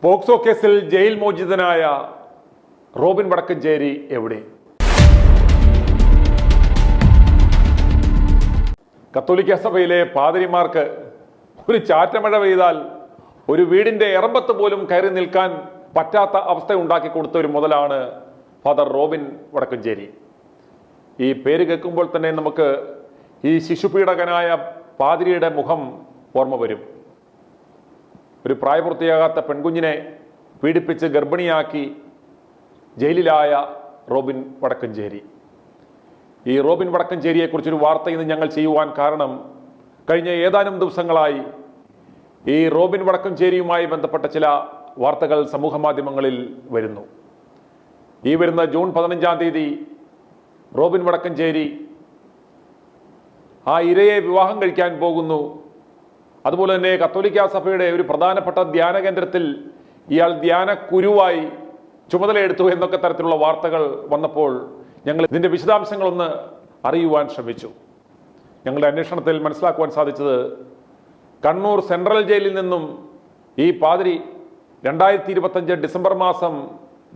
POCSO കേസിൽ jail മോചിതനായ Robin Vadakkanchery എവിടെ? കത്തോലിക്ക സഭയിലെ പാതിരിമാർക്ക് ഒരു ചാറ്റമഴ പെയ്താൽ ഒരു വീടിന്റെ എറമ്പത്ത് പോലും കയറി നിൽക്കാൻ പറ്റാത്ത അവസ്ഥ ഉണ്ടാക്കി കൊടുത്ത ഒരു മുതലാണ് ഫാദർ റോബിൻ വടക്കഞ്ചേരി. ഈ പേര് കേൾക്കുമ്പോൾ തന്നെ നമുക്ക് ഈ ശിശുപീഡകനായ പാതിരിയുടെ മുഖം ഓർമ്മ വരും. ഒരു പ്രായപൂർത്തിയാകാത്ത പെൺകുഞ്ഞിനെ പീഡിപ്പിച്ച് ഗർഭിണിയാക്കി ജയിലിലായ റോബിൻ വടക്കഞ്ചേരി. ഈ റോബിൻ വടക്കഞ്ചേരിയെക്കുറിച്ചൊരു വാർത്ത ഇന്ന് ഞങ്ങൾ ചെയ്യുവാൻ കാരണം, കഴിഞ്ഞ ഏതാനും ദിവസങ്ങളായി ഈ റോബിൻ വടക്കഞ്ചേരിയുമായി ബന്ധപ്പെട്ട ചില വാർത്തകൾ സമൂഹ മാധ്യമങ്ങളിൽ വരുന്നു. ഈ വരുന്ന ജൂൺ 15-ാം തീയതി റോബിൻ വടക്കഞ്ചേരി ആ ഇരയെ വിവാഹം കഴിക്കാൻ പോകുന്നു. അതുപോലെ തന്നെ കത്തോലിക്ക സഭയുടെ ഒരു പ്രധാനപ്പെട്ട ധ്യാന കേന്ദ്രത്തിൽ ഇയാൾ ധ്യാന കുരുവായി ചുമതലയെടുത്തു എന്നൊക്കെ തരത്തിലുള്ള വാർത്തകൾ വന്നപ്പോൾ ഞങ്ങൾ ഇതിൻ്റെ വിശദാംശങ്ങളൊന്ന് അറിയുവാൻ ശ്രമിച്ചു. ഞങ്ങളുടെ അന്വേഷണത്തിൽ മനസ്സിലാക്കുവാൻ സാധിച്ചത്, കണ്ണൂർ സെൻട്രൽ ജയിലിൽ നിന്നും ഈ പാതിരി 2025 ഡിസംബർ മാസം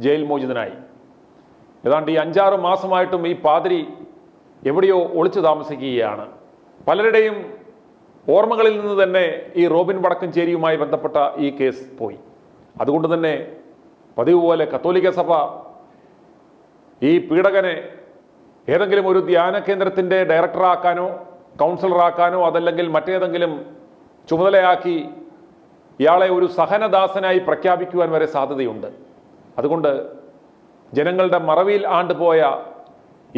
ജയിൽ മോചിതനായി. ഏതാണ്ട് ഈ 5-6 മാസമായിട്ടും ഈ പാതിരി എവിടെയോ ഒളിച്ചു താമസിക്കുകയാണ്. പലരുടെയും ഓർമ്മകളിൽ നിന്ന് തന്നെ ഈ റോബിൻ വടക്കഞ്ചേരിയുമായി ബന്ധപ്പെട്ട ഈ കേസ് പോയി. അതുകൊണ്ട് തന്നെ പതിവ് പോലെ കത്തോലിക്ക സഭ ഈ പീഡകനെ ഏതെങ്കിലും ഒരു ധ്യാന കേന്ദ്രത്തിൻ്റെ ഡയറക്ടറാക്കാനോ കൗൺസിലറാക്കാനോ അതല്ലെങ്കിൽ മറ്റേതെങ്കിലും ചുമതലയാക്കി ഇയാളെ ഒരു സഹനദാസനായി പ്രഖ്യാപിക്കുവാൻ വരെ സാധ്യതയുണ്ട്. അതുകൊണ്ട് ജനങ്ങളുടെ മറവിയിൽ ആണ്ടുപോയ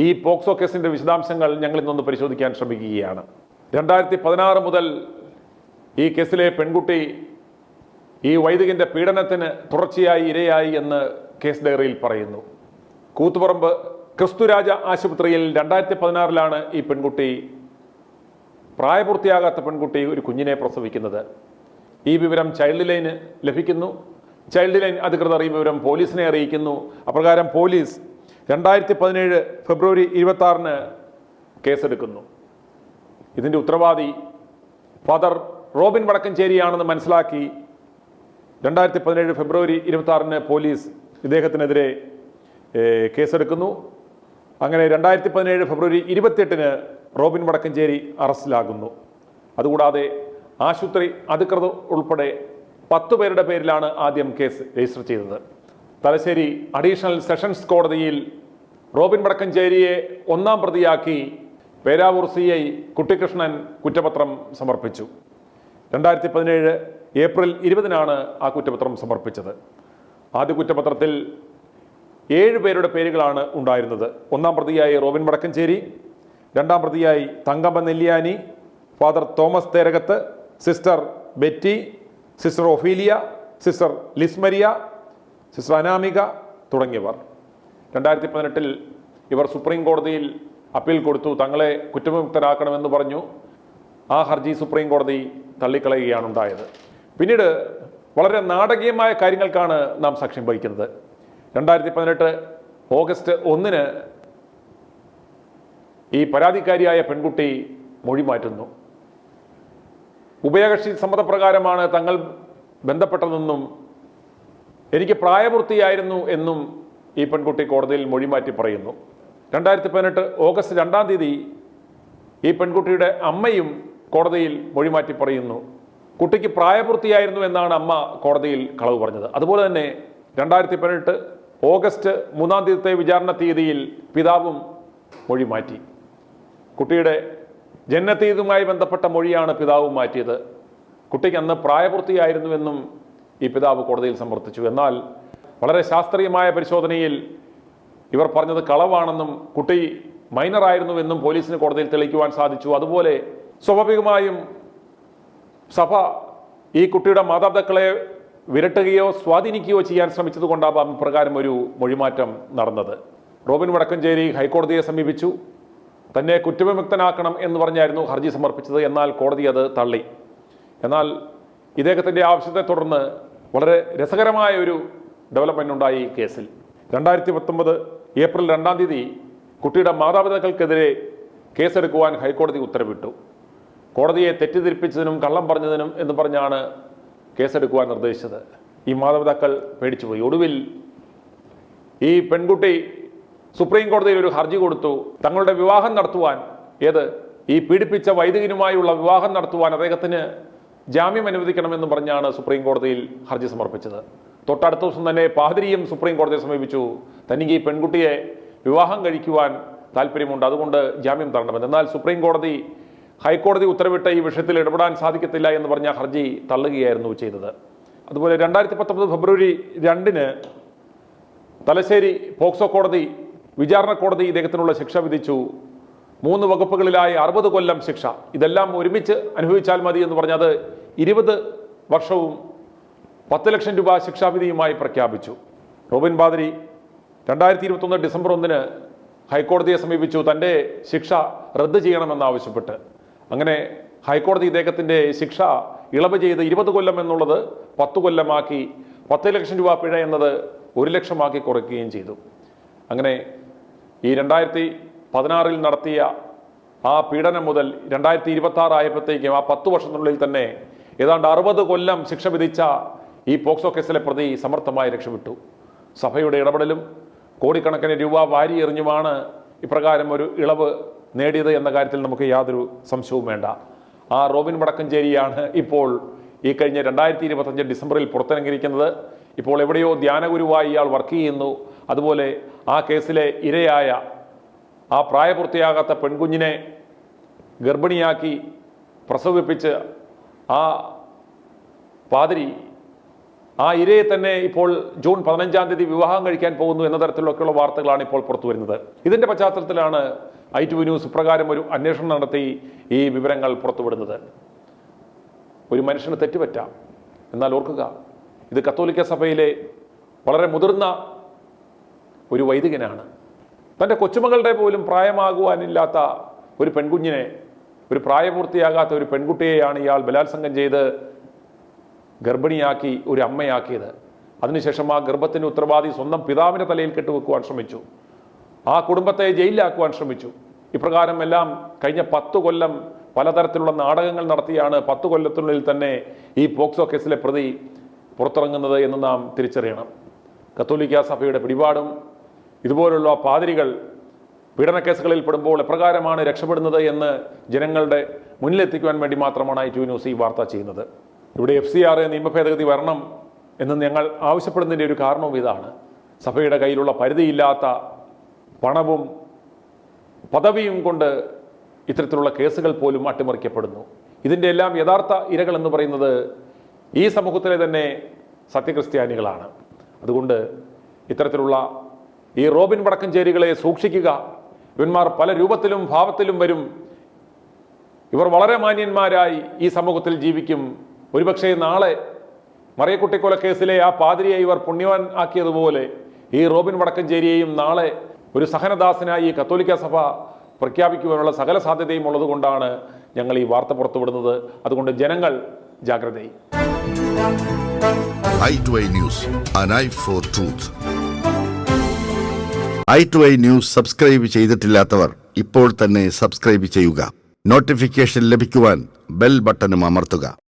ഈ പോക്സോ കേസിൻ്റെ വിശദാംശങ്ങൾ ഞങ്ങൾ ഇന്നൊന്ന് പരിശോധിക്കാൻ ശ്രമിക്കുകയാണ്. 2016 മുതൽ ഈ കേസിലെ പെൺകുട്ടി ഈ വൈദികന്റെ പീഡനത്തിന് തുടർച്ചയായി ഇരയായി എന്ന് കേസ് ഡയറിയിൽ പറയുന്നു. കൂത്തുപറമ്പ് ക്രിസ്തുരാജ ആശുപത്രിയിൽ 2016-ലാണ് ഈ പെൺകുട്ടി, പ്രായപൂർത്തിയാകാത്ത പെൺകുട്ടി, ഒരു കുഞ്ഞിനെ പ്രസവിക്കുന്നത്. ഈ വിവരം ചൈൽഡ് ലൈന് ലഭിക്കുന്നു. ചൈൽഡ് ലൈൻ അധികൃതർ ഈ വിവരം പോലീസിനെ അറിയിക്കുന്നു. അപ്രകാരം പോലീസ് 2017 ഫെബ്രുവരി 26-ന് കേസെടുക്കുന്നു. ഇതിൻ്റെ ഉത്തരവാദി ഫാദർ റോബിൻ വടക്കഞ്ചേരിയാണെന്ന് മനസ്സിലാക്കി 2017 ഫെബ്രുവരി 26-ന് പോലീസ് ഇദ്ദേഹത്തിനെതിരെ കേസെടുക്കുന്നു. അങ്ങനെ 2017 ഫെബ്രുവരി 28-ന് റോബിൻ വടക്കഞ്ചേരി അറസ്റ്റിലാകുന്നു. അതുകൂടാതെ ആശുപത്രി അധികൃതർ ഉൾപ്പെടെ 10 പേരുടെ പേരിലാണ് ആദ്യം കേസ് രജിസ്റ്റർ ചെയ്തത്. തലശ്ശേരി അഡീഷണൽ സെഷൻസ് കോടതിയിൽ റോബിൻ വടക്കഞ്ചേരിയെ 1-ാം പ്രതിയാക്കി പേരാവൂർ CI കുട്ടിക്കൃഷ്ണൻ കുറ്റപത്രം സമർപ്പിച്ചു. 2017 ഏപ്രിൽ 20-നാണ് ആ കുറ്റപത്രം സമർപ്പിച്ചത്. ആദ്യ കുറ്റപത്രത്തിൽ 7 പേരുടെ പേരുകളാണ് ഉണ്ടായിരുന്നത്. 1-ാം പ്രതിയായി റോബിൻ വടക്കഞ്ചേരി, 2-ാം പ്രതിയായി Thankamma Nelliyani, father Thomas Therakath, sister Betty, sister Ophelia, sister Lismaria, sister Anamika തുടങ്ങിയവർ. 2018-ൽ ഇവർ സുപ്രീം കോടതിയിൽ അപ്പീൽ കൊടുത്തു. തങ്ങളെ കുറ്റവിമുക്തരാക്കണമെന്ന് പറഞ്ഞു. ആ ഹർജി സുപ്രീം കോടതി തള്ളിക്കളയുകയാണ് ഉണ്ടായത്. പിന്നീട് വളരെ നാടകീയമായ കാര്യങ്ങൾക്കാണ് നാം സാക്ഷ്യം വഹിക്കുന്നത്. 2018 ഓഗസ്റ്റ് 1-ന് ഈ പരാതിക്കാരിയായ പെൺകുട്ടി മൊഴി മാറ്റുന്നു. ഉഭയകക്ഷി സമ്മതപ്രകാരമാണ് തങ്ങൾ ബന്ധപ്പെട്ടതെന്നും എനിക്ക് പ്രായപൂർത്തിയായിരുന്നു എന്നും ഈ പെൺകുട്ടി കോടതിയിൽ മൊഴി മാറ്റി പറയുന്നു. 2018 ഓഗസ്റ്റ് 2-ാം തീയതി ഈ പെൺകുട്ടിയുടെ അമ്മയും കോടതിയിൽ മൊഴി മാറ്റി പറയുന്നു. കുട്ടിക്ക് പ്രായപൂർത്തിയായിരുന്നു എന്നാണ് അമ്മ കോടതിയിൽ കളവ് പറഞ്ഞത്. അതുപോലെ തന്നെ 2018 ഓഗസ്റ്റ് 3-ാം തീയതിത്തെ വിചാരണ തീയതിയിൽ പിതാവും മൊഴി മാറ്റി. കുട്ടിയുടെ ജനനത്തീയതിയുമായി ബന്ധപ്പെട്ട മൊഴിയാണ് പിതാവ് മാറ്റിയത്. കുട്ടിക്ക് അന്ന് പ്രായപൂർത്തിയായിരുന്നുവെന്നും ഈ പിതാവ് കോടതിയിൽ സമർത്ഥിച്ചു. എന്നാൽ വളരെ ശാസ്ത്രീയമായ പരിശോധനയിൽ ഇവർ പറഞ്ഞത് കളവാണെന്നും കുട്ടി മൈനറായിരുന്നുവെന്നും പോലീസിന് കോടതിയിൽ തെളിയിക്കുവാൻ സാധിച്ചു. അതുപോലെ സ്വാഭാവികമായും സഭ ഈ കുട്ടിയുടെ മാതാപിതാക്കളെ വിരട്ടുകയോ സ്വാധീനിക്കുകയോ ചെയ്യാൻ ശ്രമിച്ചത് കൊണ്ടാവാം ഇപ്രകാരം ഒരു മൊഴിമാറ്റം നടന്നത്. റോബിൻ വടക്കഞ്ചേരി ഹൈക്കോടതിയെ സമീപിച്ചു. തന്നെ കുറ്റവിമുക്തനാക്കണം എന്ന് പറഞ്ഞായിരുന്നു ഹർജി സമർപ്പിച്ചത്. എന്നാൽ കോടതി അത് തള്ളി. എന്നാൽ ഇദ്ദേഹത്തിൻ്റെ ആവശ്യത്തെ തുടർന്ന് വളരെ രസകരമായ ഒരു ഡെവലപ്മെൻ്റ് ഉണ്ടായി ഈ കേസിൽ. 2019 ഏപ്രിൽ 2-ാം തീയതി കുട്ടിയുടെ മാതാപിതാക്കൾക്കെതിരെ കേസെടുക്കുവാൻ ഹൈക്കോടതി ഉത്തരവിട്ടു. കോടതിയെ തെറ്റിദ്ധരിപ്പിച്ചതിനും കള്ളം പറഞ്ഞതിനും എന്ന് പറഞ്ഞാണ് കേസെടുക്കുവാൻ നിർദ്ദേശിച്ചത്. ഈ മാതാപിതാക്കൾ പേടിച്ചുപോയി. ഒടുവിൽ ഈ പെൺകുട്ടി സുപ്രീം കോടതിയിൽ ഒരു ഹർജി കൊടുത്തു. തങ്ങളുടെ വിവാഹം നടത്തുവാൻ, ഈ പീഡിപ്പിച്ച വൈദികനുമായുള്ള വിവാഹം നടത്തുവാൻ അദ്ദേഹത്തിന് ജാമ്യം അനുവദിക്കണമെന്ന് പറഞ്ഞാണ് സുപ്രീം കോടതിയിൽ ഹർജി സമർപ്പിച്ചത്. തൊട്ടടുത്ത ദിവസം തന്നെ പാതിരിയും സുപ്രീം കോടതിയെ സമീപിച്ചു. തനിക്ക് ഈ പെൺകുട്ടിയെ വിവാഹം കഴിക്കുവാൻ താല്പര്യമുണ്ട്, അതുകൊണ്ട് ജാമ്യം തരണമെന്ന്. എന്നാൽ സുപ്രീം കോടതി ഹൈക്കോടതി ഉത്തരവിട്ട ഈ വിഷയത്തിൽ ഇടപെടാൻ സാധിക്കത്തില്ല എന്ന് പറഞ്ഞ ഹർജി തള്ളുകയായിരുന്നു ചെയ്തത്. അതുപോലെ 2019 ഫെബ്രുവരി 2 തലശ്ശേരി പോക്സോ കോടതി, വിചാരണ കോടതി ഇദ്ദേഹത്തിനുള്ള ശിക്ഷ വിധിച്ചു. 3 വകുപ്പുകളിലായി 60 കൊല്ലം ശിക്ഷ. ഇതെല്ലാം ഒരുമിച്ച് അനുഭവിച്ചാൽ മതി എന്ന് പറഞ്ഞത് 20 വർഷവും 10 ലക്ഷം രൂപ ശിക്ഷാവിധിയുമായി പ്രഖ്യാപിച്ചു. റോബിൻ പാതിരി 2021 ഡിസംബർ 1 ഹൈക്കോടതിയെ സമീപിച്ചു തൻ്റെ ശിക്ഷ റദ്ദ് ചെയ്യണമെന്നാവശ്യപ്പെട്ട്. അങ്ങനെ ഹൈക്കോടതി ഇദ്ദേഹത്തിൻ്റെ ശിക്ഷ ഇളവ് ചെയ്ത് 20 കൊല്ലം എന്നുള്ളത് 10 കൊല്ലമാക്കി, 10 ലക്ഷം രൂപ പിഴ എന്നത് 1 ലക്ഷമാക്കി കുറയ്ക്കുകയും ചെയ്തു. അങ്ങനെ ഈ 2016 നടത്തിയ ആ പീഡനം മുതൽ 2026 ആയപ്പോഴത്തേക്കും ആ 10 വർഷത്തിനുള്ളിൽ തന്നെ ഏതാണ്ട് 60 കൊല്ലം ശിക്ഷ വിധിച്ച ഈ പോക്സോ കേസിലെ പ്രതി സമർത്ഥമായി രക്ഷപ്പെട്ടു. സഭയുടെ ഇടപെടലും കോടിക്കണക്കിന് രൂപ വാരി എറിഞ്ഞുമാണ് ഇപ്രകാരം ഒരു ഇളവ് നേടിയത് എന്ന കാര്യത്തിൽ നമുക്ക് യാതൊരു സംശയവും വേണ്ട. ആ റോബിൻ വടക്കഞ്ചേരിയാണ് ഇപ്പോൾ ഈ കഴിഞ്ഞ 2025 ഡിസംബറിൽ പുറത്തിറങ്ങിയിരിക്കുന്നത്. ഇപ്പോൾ എവിടെയോ ധ്യാനഗുരുവായി ഇയാൾ വർക്ക് ചെയ്യുന്നു. അതുപോലെ ആ കേസിലെ ഇരയായ ആ പ്രായപൂർത്തിയാകാത്ത പെൺകുഞ്ഞിനെ ഗർഭിണിയാക്കി പ്രസവിപ്പിച്ച് ആ പാതിരി ആ ഇരയെ തന്നെ ഇപ്പോൾ ജൂൺ 15-ാം തീയതി വിവാഹം കഴിക്കാൻ പോകുന്നു എന്ന തരത്തിലൊക്കെയുള്ള വാർത്തകളാണ് ഇപ്പോൾ പുറത്തു വരുന്നത്. ഇതിൻ്റെ പശ്ചാത്തലത്തിലാണ് i2 ന്യൂസ് ഇപ്രകാരം ഒരു അന്വേഷണം നടത്തി ഈ വിവരങ്ങൾ പുറത്തുവിടുന്നത്. ഒരു മനുഷ്യന് തെറ്റുപറ്റാം, എന്നാൽ ഓർക്കുക, ഇത് കത്തോലിക്ക സഭയിലെ വളരെ മുതിർന്ന ഒരു വൈദികനാണ്. തൻ്റെ കൊച്ചുമകളുടെ പോലും പ്രായമാകുവാനില്ലാത്ത ഒരു പെൺകുഞ്ഞിനെ, ഒരു പ്രായപൂർത്തിയാകാത്ത ഒരു പെൺകുട്ടിയെയാണ് ഇയാൾ ബലാത്സംഗം ചെയ്ത് ഗർഭിണിയാക്കി ഒരു അമ്മയാക്കിയത്. അതിനുശേഷം ആ ഗർഭത്തിന് ഉത്തരവാദി സ്വന്തം പിതാവിൻ്റെ തലയിൽ കെട്ടുവെക്കുവാൻ ശ്രമിച്ചു. ആ കുടുംബത്തെ ജയിലിലാക്കുവാൻ ശ്രമിച്ചു. ഇപ്രകാരം എല്ലാം കഴിഞ്ഞ 10 കൊല്ലം പലതരത്തിലുള്ള നാടകങ്ങൾ നടത്തിയാണ് 10 കൊല്ലത്തിനുള്ളിൽ തന്നെ ഈ പോക്സോ കേസിലെ പ്രതി പുറത്തിറങ്ങുന്നത് എന്ന് നാം തിരിച്ചറിയണം. കത്തോലിക്ക സഭയുടെ പിടിപാടും ഇതുപോലുള്ള പാതിരികൾ പീഡനക്കേസുകളിൽ പെടുമ്പോൾ എപ്രകാരമാണ് രക്ഷപ്പെടുന്നത് എന്ന് ജനങ്ങളുടെ മുന്നിലെത്തിക്കുവാൻ വേണ്ടി മാത്രമാണ് i2 ന്യൂസ് ഈ വാർത്ത ചെയ്യുന്നത്. ഇവിടെ FCRA നിയമ ഭേദഗതി വരണം എന്ന് ഞങ്ങൾ ആവശ്യപ്പെടുന്നതിൻ്റെ ഒരു കാരണവും ഇതാണ്. സഭയുടെ കയ്യിലുള്ള പരിധിയില്ലാത്ത പണവും പദവിയും കൊണ്ട് ഇത്തരത്തിലുള്ള കേസുകൾ പോലും അട്ടിമറിക്കപ്പെടുന്നു. ഇതിൻ്റെ എല്ലാം യഥാർത്ഥ ഇരകൾ എന്ന് പറയുന്നത് ഈ സമൂഹത്തിലെ തന്നെ സത്യക്രിസ്ത്യാനികളാണ്. അതുകൊണ്ട് ഇത്തരത്തിലുള്ള ഈ റോബിൻ വടക്കഞ്ചേരികളെ സൂക്ഷിക്കുക. ഇവന്മാർ പല രൂപത്തിലും ഭാവത്തിലും വരും. ഇവർ വളരെ മാന്യന്മാരായി ഈ സമൂഹത്തിൽ ജീവിക്കും. ഒരുപക്ഷെ നാളെ മറിയക്കുട്ടി കൊലക്കേസിലെ ആ പാതിരിയെ ഇവർ പുണ്യവാൻ ആക്കിയതുപോലെ ഈ റോബിൻ വടക്കഞ്ചേരിയെയും നാളെ ഒരു സഹനദാസനായി ഈ കത്തോലിക്ക സഭ പ്രഖ്യാപിക്കുവാനുള്ള സകല സാധ്യതയും ഉള്ളതുകൊണ്ടാണ് ഞങ്ങൾ ഈ വാർത്ത പുറത്തുവിടുന്നത്. അതുകൊണ്ട് ജനങ്ങൾ ജാഗ്രതയായി. i2i News, an eye for truth. i2i News subscribe ചെയ്തിട്ടില്ലാത്തവർ ഇപ്പോൾ തന്നെ സബ്സ്ക്രൈബ് ചെയ്യുക. നോട്ടിഫിക്കേഷൻ ലഭിക്കുവാൻ ബെൽ ബട്ടണും അമർത്തുക.